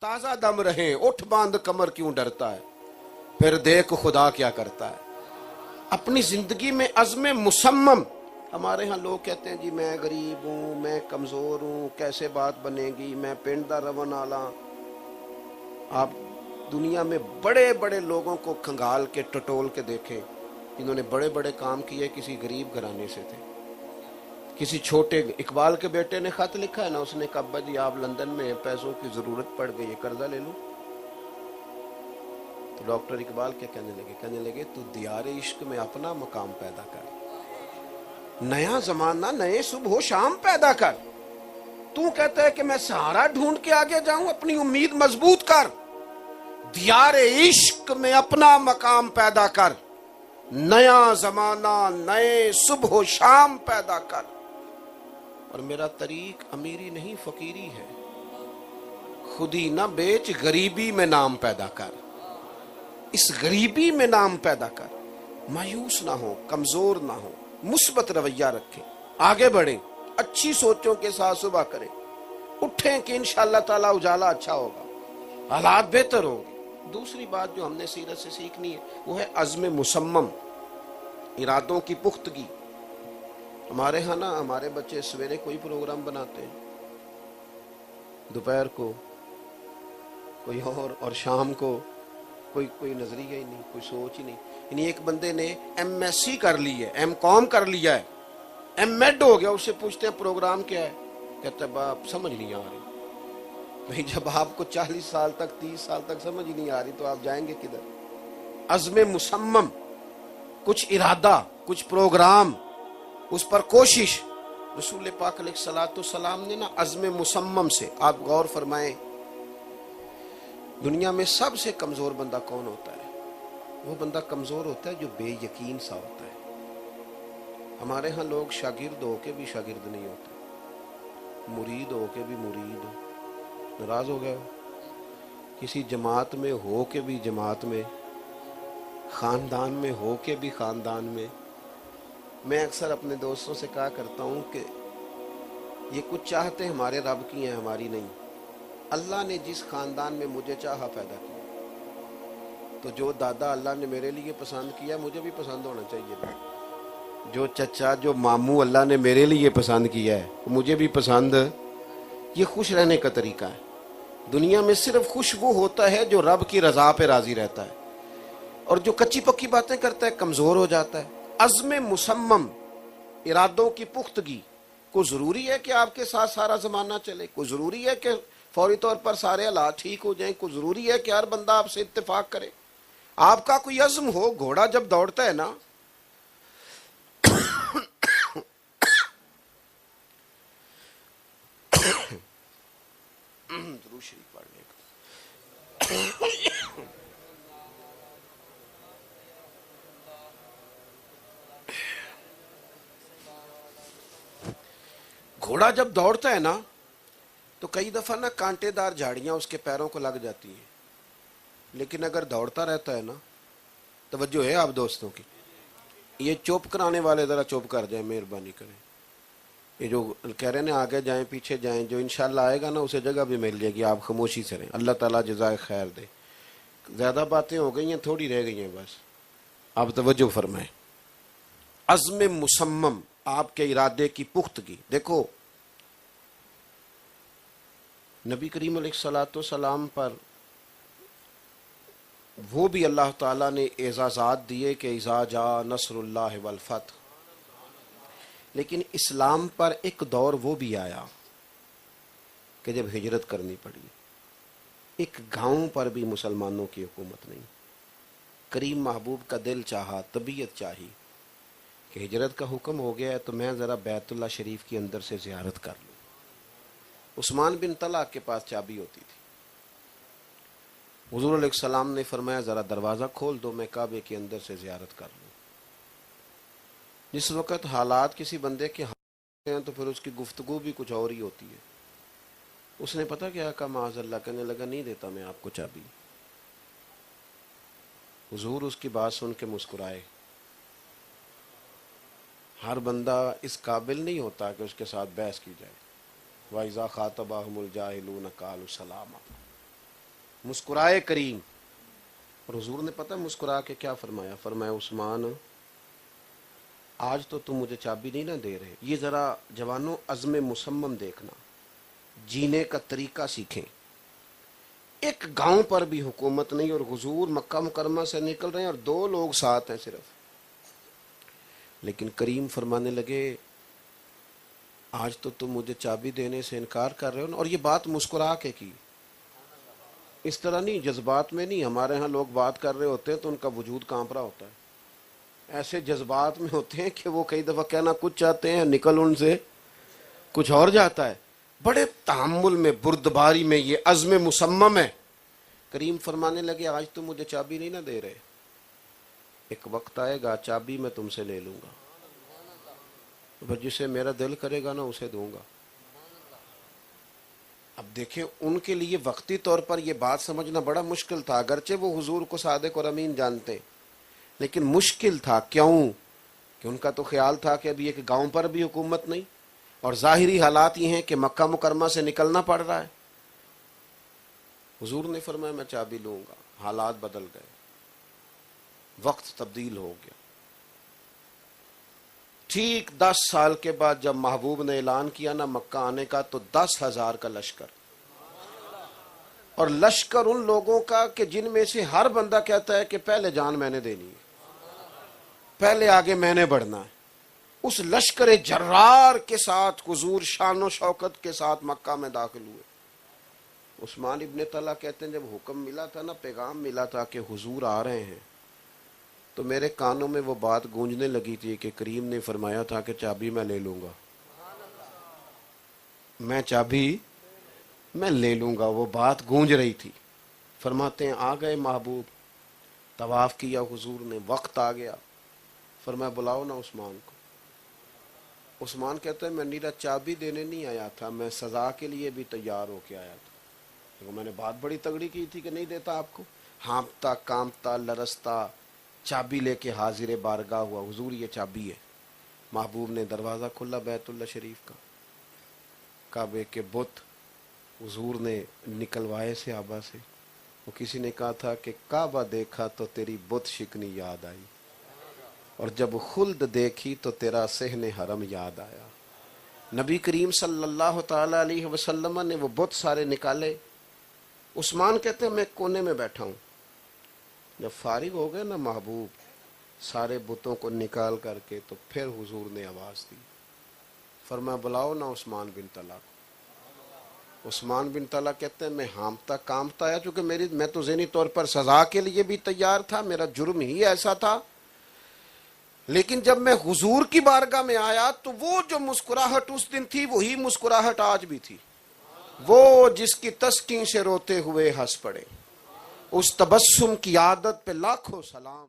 ताजा दम रहे, उठ बांध कमर क्यों डरता है, फिर देख खुदा क्या करता है। अपनी जिंदगी में अज़्म मुसम्मम। हमारे यहाँ लोग कहते हैं जी मैं गरीब हूँ, मैं कमजोर हूँ, कैसे बात बनेगी, मैं पिंड दा रवन आला। आप दुनिया में बड़े बड़े लोगों को खंगाल के टटोल के देखें, जिन्होंने बड़े बड़े काम किए, किसी गरीब घराने से थे। किसी छोटे, इकबाल के बेटे ने खत लिखा है ना, उसने कहा अब्बा जी आप लंदन में हैं, पैसों की जरूरत पड़ गई है, कर्जा ले लूं। तो डॉक्टर इकबाल क्या कहने लगे तू दियार इश्क में अपना मकाम पैदा कर, नया जमाना नए सुबह शाम पैदा कर। तू कहता है कि मैं सहारा ढूंढ के आगे जाऊं, अपनी उम्मीद मजबूत कर, दियार इश्क में अपना मकाम पैदा कर, नया जमाना नए सुबह शाम पैदा कर। और मेरा तरीक अमीरी नहीं फकीरी है, खुदी ना बेच गरीबी में नाम पैदा कर, इस गरीबी में नाम पैदा कर। मायूस ना हो, कमजोर ना हो, मुस्बत रवैया रखें, आगे बढ़ें, अच्छी सोचों के साथ सुबह करें, उठें कि इंशाअल्लाह ताला उजाला अच्छा होगा, हालात बेहतर होंगे। दूसरी बात जो हमने सीरत से सीखनी है वो है अज़्म मुसम्मम, इरादों की पुख्तगी। हमारे यहाँ ना हमारे बच्चे सवेरे कोई प्रोग्राम बनाते हैं, दोपहर को कोई और शाम को कोई नजरिया ही नहीं, कोई सोच ही नहीं। यानी एक बंदे ने MSc कर ली है, M.Com कर लिया है, M.Med हो गया, उससे पूछते हैं प्रोग्राम क्या है, कहता है बाप समझ नहीं आ रही। नहीं, जब आपको 40 साल तक 30 साल तक समझ ही नहीं आ रही तो आप जाएंगे किधर। अज़्म मुसम्मम, कुछ इरादा, कुछ प्रोग्राम, उस पर कोशिश। रसूल पाक अलैहिस्सलाम ने ना अज़्म मुसम्मम से, आप गौर फरमाएं, दुनिया में सबसे कमजोर बंदा कौन होता है? वो बंदा कमजोर होता है जो बेयकीन सा होता है। हमारे यहाँ लोग शागिर्द हो के भी शागिर्द नहीं होते, मुरीद हो के भी मुरीद। नाराज हो गए हो? किसी जमात में हो के भी जमात में, खानदान में हो के भी खानदान में। मैं अक्सर अपने दोस्तों से कहा करता हूँ कि ये कुछ चाहते हमारे रब की हैं, हमारी नहीं। अल्लाह ने जिस खानदान में मुझे चाहा पैदा किया, तो जो दादा अल्लाह ने मेरे लिए पसंद किया मुझे भी पसंद होना चाहिए। जो चचा, जो मामू अल्लाह ने मेरे लिए पसंद किया है मुझे भी पसंद। ये खुश रहने का तरीका है। दुनिया में सिर्फ खुश वो होता है जो रब की रजा पे राजी रहता है, और जो कच्ची पक्की बातें करता है कमजोर हो जाता है। अज़्म मुसम्मम, इरादों की पुख्तगी। को जरूरी है कि आपके साथ सारा जमाना चले, को जरूरी है कि फौरी तौर पर सारे हालात ठीक हो जाएं, को जरूरी है कि हर बंदा आपसे इत्तेफाक करे। आपका कोई अज़्म हो, घोड़ा जब दौड़ता है ना, दुरूद शरीफ पढ़ने का, घोड़ा जब दौड़ता है ना तो कई दफा ना कांटेदार झाड़ियां उसके पैरों को लग जाती हैं, लेकिन अगर दौड़ता रहता है ना, तवज्जो है आप दोस्तों की, ये चुप कराने वाले जरा चुप कर जाए, मेहरबानी करें। ये जो कह रहे हैं आगे जाएं पीछे जाएं, जो इंशाल्लाह आएगा ना उसे जगह भी मिल जाएगी, आप खामोशी से रहें। अल्लाह ताला जज़ाए खैर दे। ज्यादा बातें हो गई हैं, थोड़ी रह गई हैं बस, आप तवज्जो फरमाएं। अज़्म मुसम्मम, आपके इरादे की पुख्तगी। देखो नबी करीम अलैहिस्सलाम पर वो भी अल्लाह ताला ने एजाज़ात दिए कि इज़ा जा नस्रुल्लाह वल फतह, लेकिन इस्लाम पर एक दौर वो भी आया कि जब हिजरत करनी पड़ी। एक गांव पर भी मुसलमानों की हुकूमत नहीं। करीम महबूब का दिल चाहा, तबीयत चाही कि हिजरत का हुक्म हो गया है तो मैं ज़रा बैतुल्ला शरीफ के अंदर से ज़ियारत कर लूँ। उस्मान बिन तला के पास चाबी होती थी। हुज़ूर अलैहिस्सलाम ने फरमाया ज़रा दरवाज़ा खोल दो, मैं काबे के अंदर से ज़ियारत कर लूँ। जिस वक़्त हालात किसी बंदे के हाथ हैं तो फिर उसकी गुफ्तगू भी कुछ और ही होती है। उसने पता क्या कहा, माज़अल्लाह, कहने लगा नहीं देता मैं आपको चाबी। हुज़ूर उसकी बात सुन के मुस्कुराए। हर बंदा इस काबिल नहीं होता कि उसके साथ बहस की जाए। वाइज़ा खातबाहुमुल जाहिलून क़ालू सलामा। مسکرائے کریم. اور حضور نے پتہ مسکرا کے کیا فرمایا؟ فرمایا عثمان آج تو تم مجھے چابی نہیں نہ دے رہے. یہ ذرا جوانوں عزم مصمم دیکھنا، جینے کا طریقہ سیکھیں. ایک گاؤں پر بھی حکومت نہیں اور حضور مکہ مکرمہ سے نکل رہے ہیں اور 2 لوگ ساتھ ہیں صرف. لیکن کریم فرمانے لگے آج تو تم مجھے چابی دینے سے انکار کر رہے ہو نا. اور یہ بات مسکرا کے کی، اس طرح نہیں جذبات میں نہیں. ہمارے ہاں لوگ بات کر رہے ہوتے ہیں تو ان کا وجود کانپ رہا ہوتا ہے. ایسے جذبات میں ہوتے ہیں کہ وہ کئی دفعہ کہنا کچھ چاہتے ہیں، نکل ان سے کچھ اور جاتا ہے. بڑے تحمل میں، بردباری میں، یہ عزم مصمم ہے. کریم فرمانے لگے آج تم مجھے چابی نہیں نہ دے رہے، ایک وقت آئے گا چابی میں تم سے لے لوں گا، جسے میرا دل کرے گا نا اسے دوں گا. اب دیکھیں ان کے لیے وقتی طور پر یہ بات سمجھنا بڑا مشکل تھا، اگرچہ وہ حضور کو صادق اور امین جانتے لیکن مشکل تھا. کیوں؟ کہ ان کا تو خیال تھا کہ ابھی ایک گاؤں پر بھی حکومت نہیں اور ظاہری حالات یہ ہیں کہ مکہ مکرمہ سے نکلنا پڑ رہا ہے. حضور نے فرمایا میں چابی لوں گا. حالات بدل گئے، وقت تبدیل ہو گیا. ٹھیک 10 سال کے بعد جب محبوب نے اعلان کیا نا مکہ آنے کا تو 10,000 کا لشکر، اور لشکر ان لوگوں کا کہ جن میں سے ہر بندہ کہتا ہے کہ پہلے جان میں نے دینی ہے، پہلے آگے میں نے بڑھنا ہے. اس لشکر جرار کے ساتھ حضور شان و شوکت کے ساتھ مکہ میں داخل ہوئے. عثمان ابن طلحہ کہتے ہیں جب حکم ملا تھا نا، پیغام ملا تھا کہ حضور آ رہے ہیں، تو میرے کانوں میں وہ بات گونجنے لگی تھی کہ کریم نے فرمایا تھا کہ چابی میں لے لوں گا، میں چابی میں لے لوں گا. وہ بات گونج رہی تھی. فرماتے ہیں آ گئے محبوب، طواف کیا حضور نے، وقت آ گیا. فرمایا بلاؤ نا عثمان کو. عثمان کہتے ہیں میں نیرا چابی دینے نہیں آیا تھا، میں سزا کے لیے بھی تیار ہو کے آیا تھا. میں نے بات بڑی تگڑی کی تھی کہ نہیں دیتا آپ کو. ہانپتا کانپتا لرزتا چابی لے کے حاضر بارگاہ ہوا. حضور یہ چابی ہے. محبوب نے دروازہ کھلا بیت اللہ شریف کا، کعبے کے بت حضور نے نکلوائے صحابہ سے. وہ کسی نے کہا تھا کہ کعبہ دیکھا تو تیری بت شکنی یاد آئی، اور جب خلد دیکھی تو تیرا صحن حرم یاد آیا. نبی کریم صلی اللہ تعالی علیہ وسلم نے وہ بت سارے نکالے. عثمان کہتے ہیں میں کونے میں بیٹھا ہوں. جب فارغ ہو گئے نا محبوب سارے بتوں کو نکال کر کے، تو پھر حضور نے آواز دی، فرمایا بلاؤ نا عثمان بن طلحہ کو. عثمان بن طلحہ کہتے ہیں میں ہانپتا کانپتا آیا، چونکہ میں تو ذہنی طور پر سزا کے لیے بھی تیار تھا، میرا جرم ہی ایسا تھا. لیکن جب میں حضور کی بارگاہ میں آیا تو وہ جو مسکراہٹ اس دن تھی وہی مسکراہٹ آج بھی تھی. وہ جس کی تسکین سے روتے ہوئے ہنس پڑے، اس تبسم کی عادت پہ لاکھوں سلام.